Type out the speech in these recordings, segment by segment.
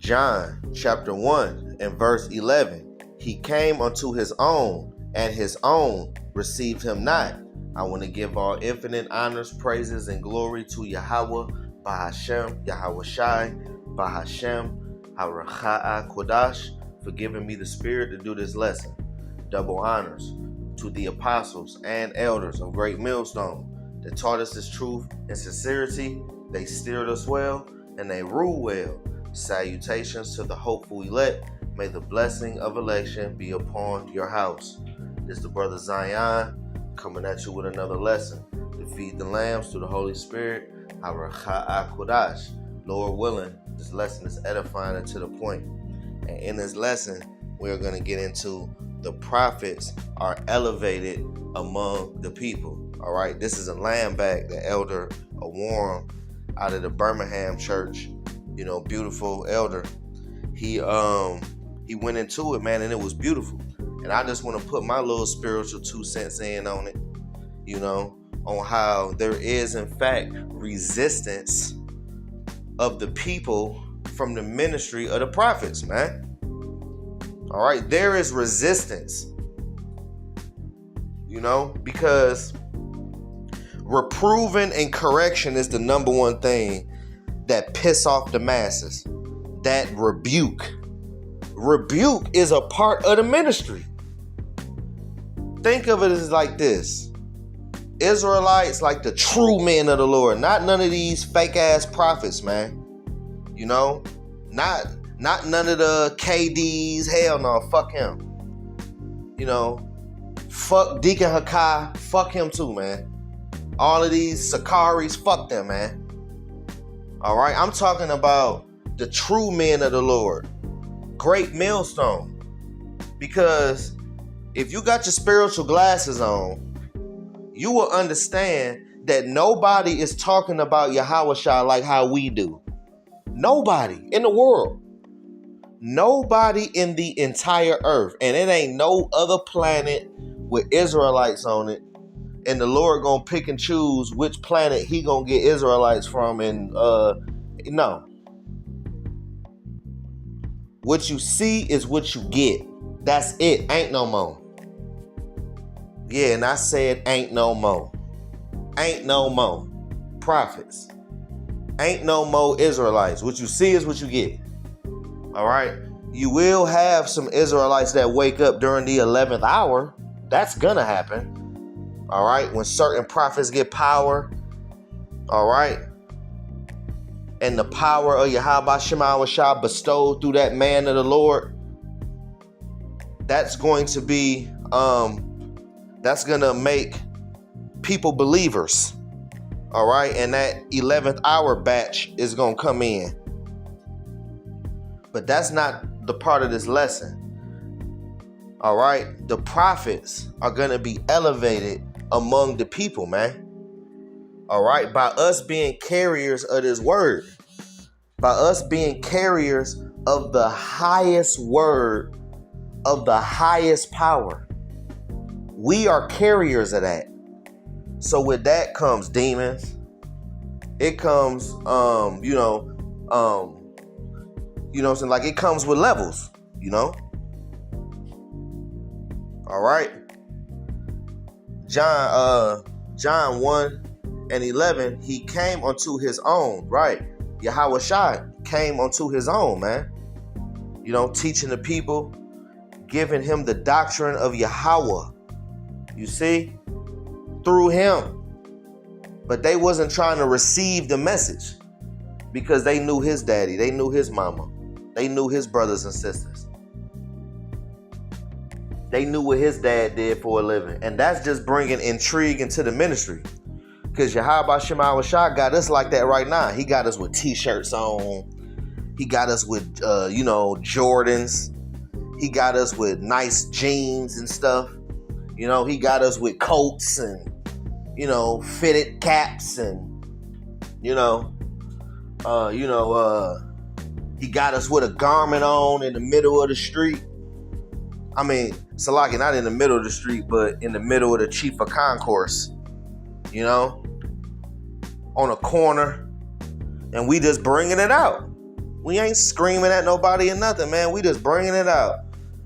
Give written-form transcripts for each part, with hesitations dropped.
John chapter 1 and verse 11. He came unto his own, and his own received him not. I want to give all infinite honors, praises, and glory to Yahweh, Bahashem, Yahweh Shai, Bahashem, Haracha'a Kodash, for giving me the spirit to do this lesson. Double honors to the apostles and elders of Great Millstone that taught us this truth and sincerity. They steered us well and they rule well. Salutations to the hopeful elect. May the blessing of election be upon your house. This is the brother Zion coming at you with another lesson to feed the lambs through the Holy Spirit. Haracha'a Kodash. Lord willing, this lesson is edifying and to the point. And in this lesson, we're going to get into the prophets are elevated among the people. All right, this is a lamb back that Elder Warren out of the Birmingham church, beautiful elder. He went into it, man, and it was beautiful. And I just want to put my little spiritual 2 cents in on it, on how there is, in fact, resistance of the people from the ministry of the prophets, man. All right, there is resistance, because reproving and correction is the number one thing that piss off the masses. That rebuke is a part of the ministry. Think of it as like this. Israelites, like the true men of the Lord, not none of these fake ass prophets, man. Not none of the KDs. Hell no, fuck him. Fuck Deacon Hakai. Fuck him too, man. All of these Sakaris, fuck them, man. All right, I'm talking about the true men of the Lord. Great Millstone. Because if you got your spiritual glasses on, you will understand that nobody is talking about Yahweh Shai like how we do. Nobody in the world. Nobody in the entire earth. And it ain't no other planet with Israelites on it. And the Lord gonna pick and choose which planet he gonna get Israelites from. And no. What you see is what you get. That's it. Ain't no more. Yeah, and I said ain't no more. Ain't no more prophets. Ain't no more Israelites. What you see is what you get. All right. You will have some Israelites that wake up during the 11th hour. That's gonna happen. All right. When certain prophets get power. All right. And the power of Yahweh Shema Shah bestowed through that man of the Lord. That's going to be, that's going to make people believers. All right. And that 11th hour batch is going to come in. But that's not the part of this lesson. All right. The prophets are going to be elevated among the people, man. All right. By us being carriers of this word. By us being carriers of the highest word, of the highest power. We are carriers of that. So with that comes demons. It comes, like it comes with levels, All right. John 1 and 11, he came unto his own, right? Yahweh Shai came unto his own, man. Teaching the people, giving him the doctrine of Yahweh. You see? Through him. But they wasn't trying to receive the message because they knew his daddy. They knew his mama. They knew his brothers and sisters. They knew what his dad did for a living. And that's just bringing intrigue into the ministry. Because Yahweh Shema Shah got us like that right now. He got us with t-shirts on. He got us with, Jordans. He got us with nice jeans and stuff. He got us with coats and, fitted caps and, he got us with a garment on in the middle of the street. I mean, Salaki, not in the middle of the street, but in the middle of the Chief of Concourse, on a corner, and we just bringing it out. We ain't screaming at nobody or nothing, man. We just bringing it out.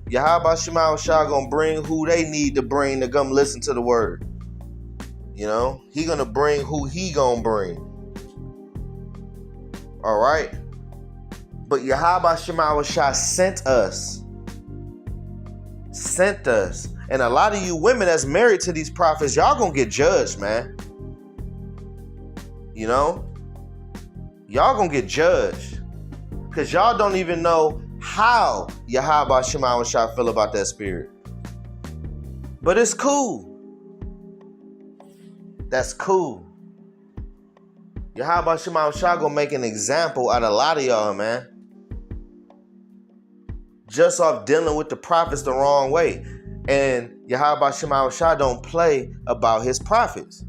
Yahweh Shema Shah gonna bring who they need to bring to come listen to the word. You know, he gonna bring who he gonna bring. All right. But Yahweh Shema Shah sent us. And a lot of you women that's married to these prophets, y'all gonna get judged, man. You know? Y'all gonna get judged. Because y'all don't even know how Yahweh Shema Shah feel about that spirit. But it's cool. That's cool. Yahweh Shema Shah gonna make an example out of a lot of y'all, man. Just off dealing with the prophets the wrong way. And Yahweh Shema Shah don't play about his prophets.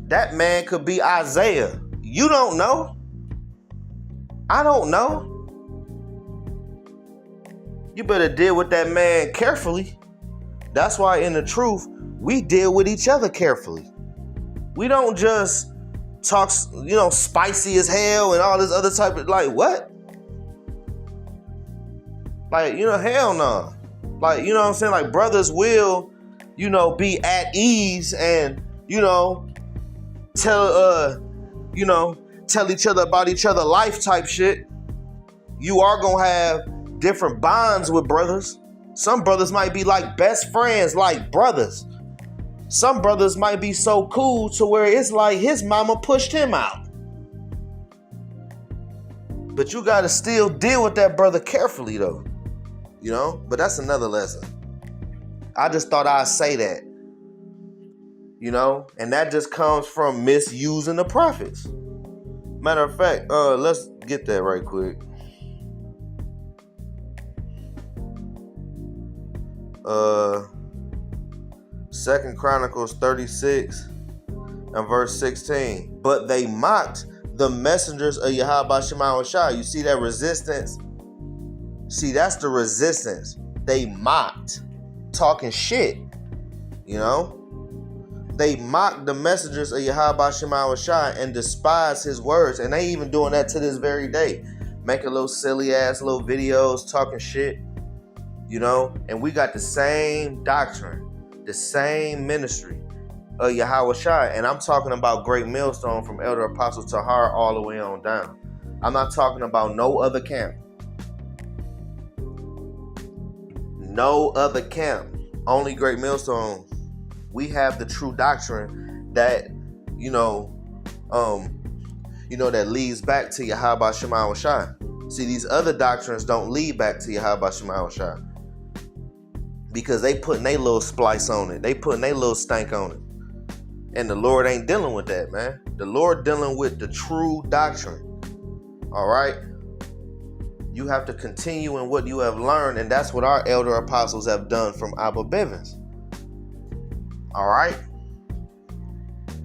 That man could be Isaiah. You don't know. I don't know. You better deal with that man carefully. That's why in the truth, we deal with each other carefully. We don't just talk, spicy as hell and all this other type of, like, what? Like, hell no. Like, you know what I'm saying? Like, brothers will, be at ease and, tell each other about each other life type shit. You are going to have different bonds with brothers. Some brothers might be like best friends, like brothers. Some brothers might be so cool to where it's like his mama pushed him out. But you got to still deal with that brother carefully, though. But that's another lesson. I just thought I'd say that. And that just comes from misusing the prophets. Matter of fact, let's get that right quick. 2 Chronicles 36 and verse 16. But they mocked the messengers of Yahweh Shema Shah. You see that resistance? See, that's the resistance. They mocked, talking shit. They mocked the messengers of Yahweh Shema Shah and despised his words. And they even doing that to this very day. Making little silly ass little videos, talking shit. And we got the same doctrine, the same ministry of Yahweh Shah. And I'm talking about Great Millstone from Elder Apostle Tahar all the way on down. I'm not talking about no other camp. No other camp. Only Great Millstone. We have the true doctrine that, that leads back to Yahweh Shema Shah. See, these other doctrines don't lead back to Yahweh Shema Shah. Because they putting their little splice on it. They putting their little stank on it. And the Lord ain't dealing with that, man. The Lord dealing with the true doctrine. All right? You have to continue in what you have learned. And that's what our elder apostles have done from Abba Bivens. All right?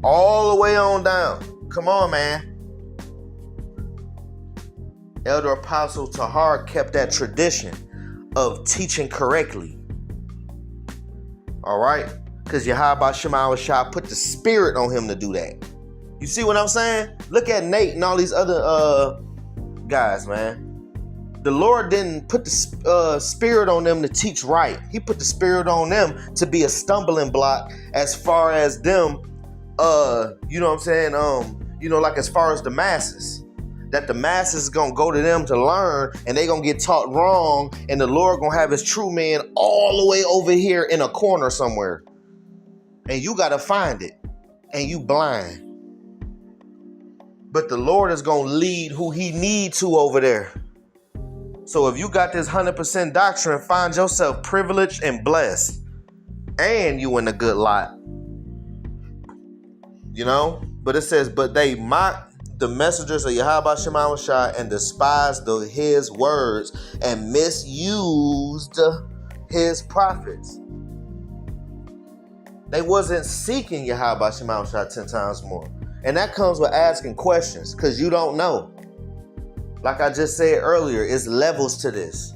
All the way on down. Come on, man. Elder Apostle Tahar kept that tradition of teaching correctly. All right? Because Yahweh Shema Shah put the spirit on him to do that. You see what I'm saying? Look at Nate and all these other guys, man. The Lord didn't put the spirit on them to teach right. He put the spirit on them to be a stumbling block as far as them, like as far as the masses. That the masses is going to go to them to learn and they going to get taught wrong. And the Lord going to have his true man all the way over here in a corner somewhere. And you got to find it. And you blind. But the Lord is going to lead who he need to over there. So if you got this 100% doctrine, find yourself privileged and blessed. And you in a good lot. But it says, but they mocked the messengers of Yahweh Shema Shah and despised his words and misused his prophets. They wasn't seeking Yahweh Shema Shah 10 times more. And that comes with asking questions because you don't know. Like I just said earlier, it's levels to this.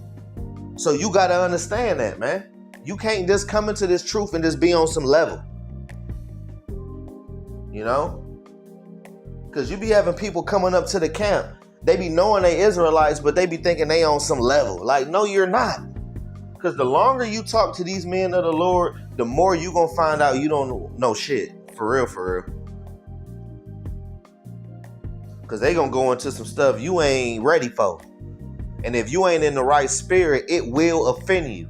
So you got to understand that, man. You can't just come into this truth and just be on some level. Because you be having people coming up to the camp They be knowing they Israelites, but they be thinking they on some level. Like, no, you're not. Because the longer you talk to these men of the Lord, the more you gonna find out you don't know shit. For real, for real. Because they gonna go into some stuff you ain't ready for. And if you ain't in the right spirit, it will offend you.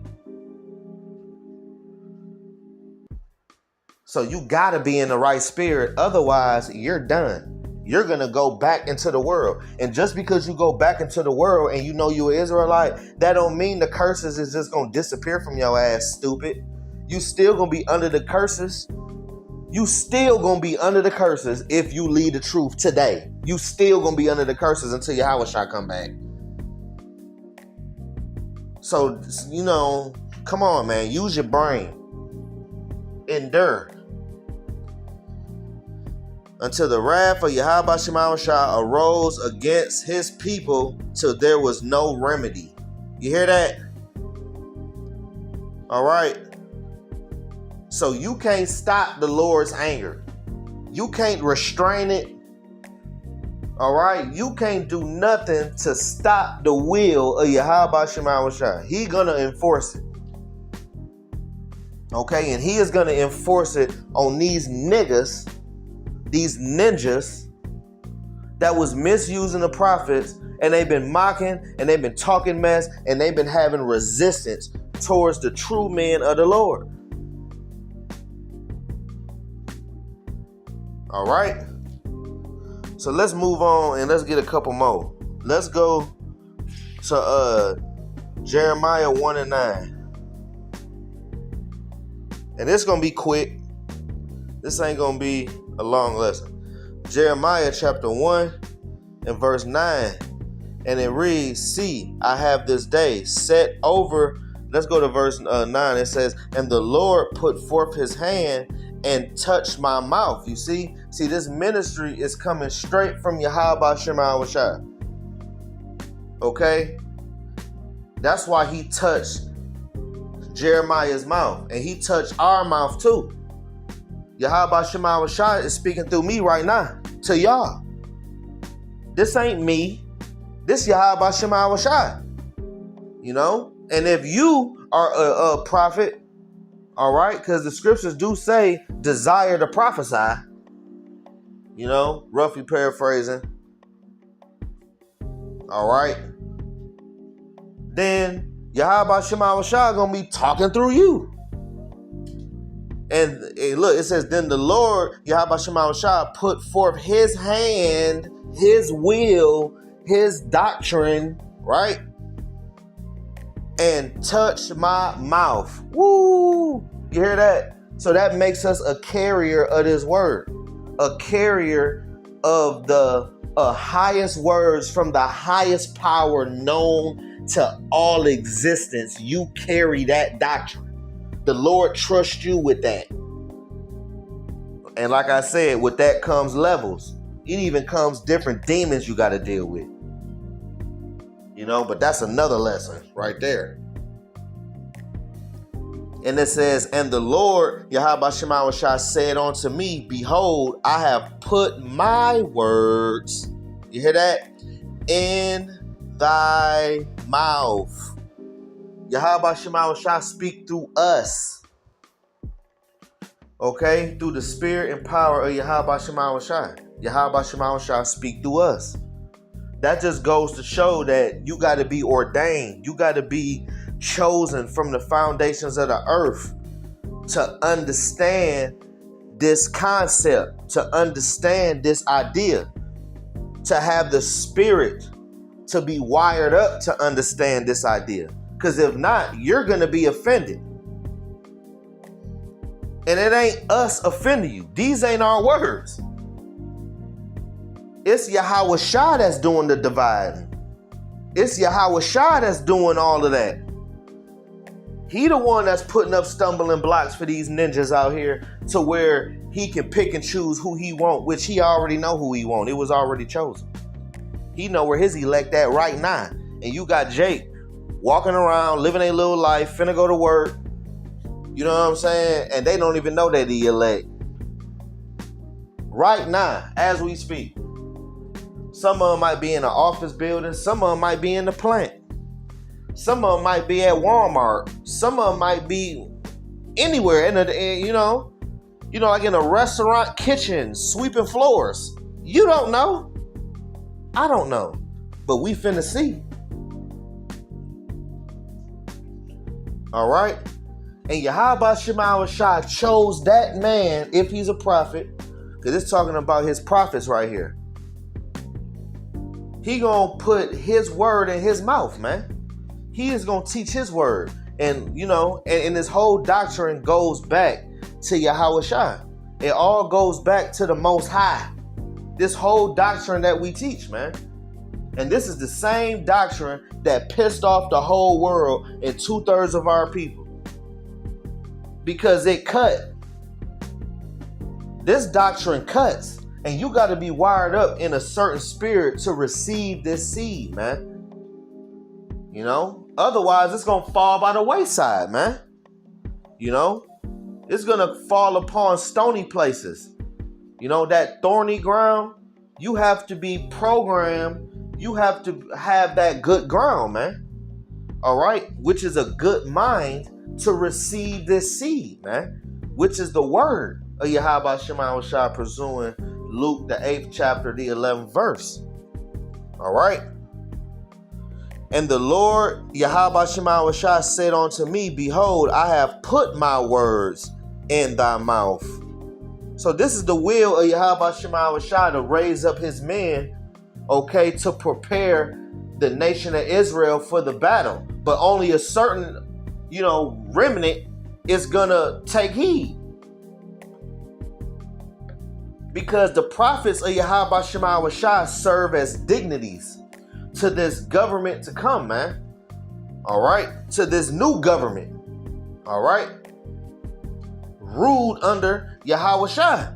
So you gotta be in the right spirit. Otherwise, you're done. You're gonna go back into the world. And just because you go back into the world and you know you're an Israelite, that don't mean the curses is just gonna disappear from your ass, stupid. You still gonna be under the curses. You still gonna be under the curses if you lead the truth today. You still gonna be under the curses until Yahweh shall come back. So, come on, man. Use your brain. Endure. Until the wrath of Yahweh Shemawashah arose against his people till there was no remedy. You hear that? All right. So you can't stop the Lord's anger. You can't restrain it. All right. You can't do nothing to stop the will of Yahweh Shemawashah. He gonna enforce it. Okay. And he is gonna enforce it on these niggas, these ninjas that was misusing the prophets, and they've been mocking and they've been talking mess and they've been having resistance towards the true men of the Lord. All right. So let's move on and let's get a couple more. Let's go to Jeremiah 1:9. And it's going to be quick. This ain't going to be a long lesson. Jeremiah chapter 1 and verse 9. And it reads, see, I have this day set over. Let's go to verse 9. It says, and the Lord put forth his hand and touched my mouth. You see, this ministry is coming straight from Yahweh Shemawashah. Okay? That's why he touched Jeremiah's mouth. And he touched our mouth too. Yahweh Shemawashah is speaking through me right now to y'all. This ain't me. This Yahweh Shemawashah. And if you are a prophet, all right, because the scriptures do say desire to prophesy, roughly paraphrasing. All right. Then Yahweh Shemawashah gonna be talking through you. And look, it says, then the Lord, Yahweh Shemawashah, put forth his hand, his will, his doctrine, right? And touched my mouth. Woo! You hear that? So that makes us a carrier of this word. A carrier of the highest words from the highest power known to all existence. You carry that doctrine. The Lord trusts you with that. And like I said, with that comes levels. It even comes different demons you got to deal with. But that's another lesson right there. And it says, and the Lord, Yahweh Shemawashah, said unto me, behold, I have put my words, you hear that, in thy mouth. Yahweh Shemawashah speak through us. Okay? Through the spirit and power of Yahweh Shemawashah. Yahweh Shemawashah speak through us. That just goes to show that you got to be ordained. You got to be chosen from the foundations of the earth to understand this concept, to understand this idea, to have the spirit to be wired up to understand this idea. Because if not, you're going to be offended. And it ain't us offending you. These ain't our words. It's Yahweh Shah that's doing the dividing. It's Yahweh Shah that's doing all of that. He the one that's putting up stumbling blocks for these ninjas out here to where he can pick and choose who he want, which he already know who he want. It was already chosen. He know where his elect at right now. And you got Jake walking around, living a little life, finna go to work. You know what I'm saying? And they don't even know that he elect. Right now, as we speak. Some of them might be in an office building. Some of them might be in the plant. Some of them might be at Walmart. Some of them might be anywhere like in a restaurant kitchen, sweeping floors. You don't know. I don't know. But we finna see. All right? And Yahweh Shema Shah chose that man, if he's a prophet, because it's talking about his prophets right here. He gonna put his word in his mouth, man. He is gonna teach his word. And, and this whole doctrine goes back to Yahweh Shah. It all goes back to the Most High. This whole doctrine that we teach, man. And this is the same doctrine that pissed off the whole world and 2/3 of our people. Because it cut. This doctrine cuts. And you got to be wired up in a certain spirit to receive this seed, man. Otherwise it's going to fall by the wayside, man. It's going to fall upon stony places. That thorny ground, you have to be programmed. You have to have that good ground, man. All right. Which is a good mind to receive this seed, man. Which is the word of Yahweh Shema Shah, pursuing Luke, the 8th chapter, the 11th verse. All right. And the Lord, Yahweh Shema Shah, said unto me, behold, I have put my words in thy mouth. So this is the will of Yahweh Shema Shah to raise up his men, to prepare the nation of Israel for the battle. But only a certain, remnant is going to take heed. Because the prophets of Yahweh Shema Shah serve as dignities to this government to come, man. All right. To this new government. All right. Ruled under Yahweh Shah.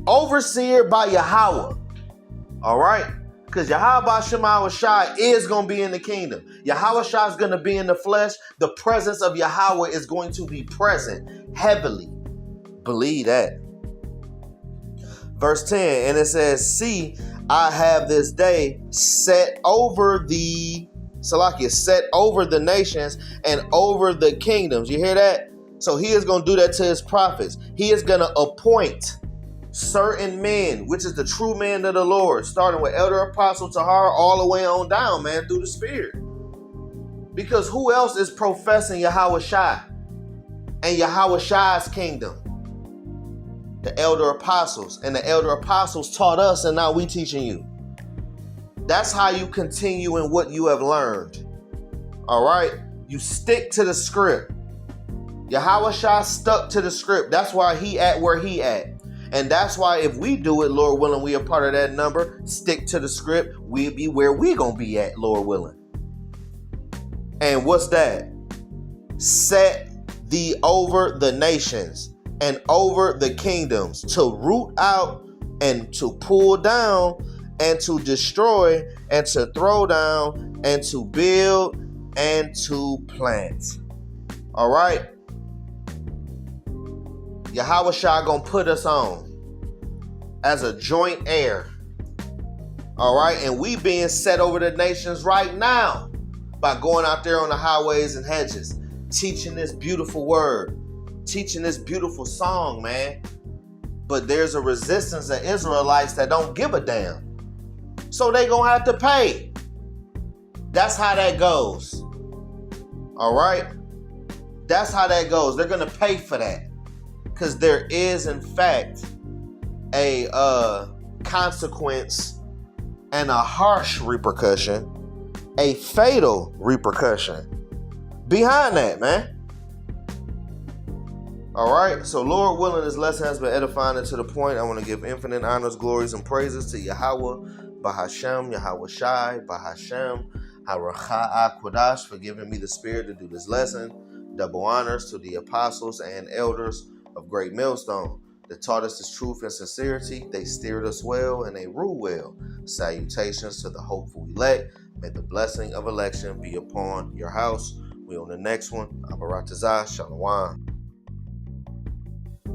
Overseer by Yahweh. All right. Because Yahweh Shema Shah is going to be in the kingdom. Yahweh Shah is going to be in the flesh. The presence of Yahweh is going to be present heavily. Believe that. Verse 10, and it says, see, I have this day set over the nations and over the kingdoms. You hear that? So he is going to do that to his prophets. He is going to appoint certain men, which is the true men of the Lord, starting with Elder Apostle Tahar all the way on down, man, through the Spirit. Because who else is professing Yahweh Shah and Yahweh Shah's kingdom? The elder apostles. And the elder apostles taught us, and now we teaching you. That's how you continue in what you have learned. All right? You stick to the script. Yahweh Shah stuck to the script. That's why he at where he at. And that's why if we do it, Lord willing, we are part of that number, stick to the script, we'll be where we gonna be at, Lord willing. And what's that? Set thee over the nations and over the kingdoms, to root out and to pull down and to destroy and to throw down and to build and to plant. All right. Yahweh Shah gonna put us on as a joint heir. All right. And we being set over the nations right now by going out there on the highways and hedges, teaching this beautiful word, teaching this beautiful song, man. But there's a resistance of Israelites that don't give a damn. So they gonna have to pay. That's how that goes. All right? That's how that goes. They're gonna pay for that. Because there is, in fact, a consequence and a harsh repercussion, a fatal repercussion behind that, man. All right, so Lord willing, this lesson has been edifying, and to the point, I want to give infinite honors, glories, and praises to Yahweh, Bahashem, Yahweh Shai, Bahashem, Haracha Akwadash, for giving me the spirit to do this lesson. Double honors to the apostles and elders of Great Millstone that taught us this truth and sincerity. They steered us well and they rule well. Salutations to the hopeful elect. May the blessing of election be upon your house. We on the next one. Abaratazah, Shalom.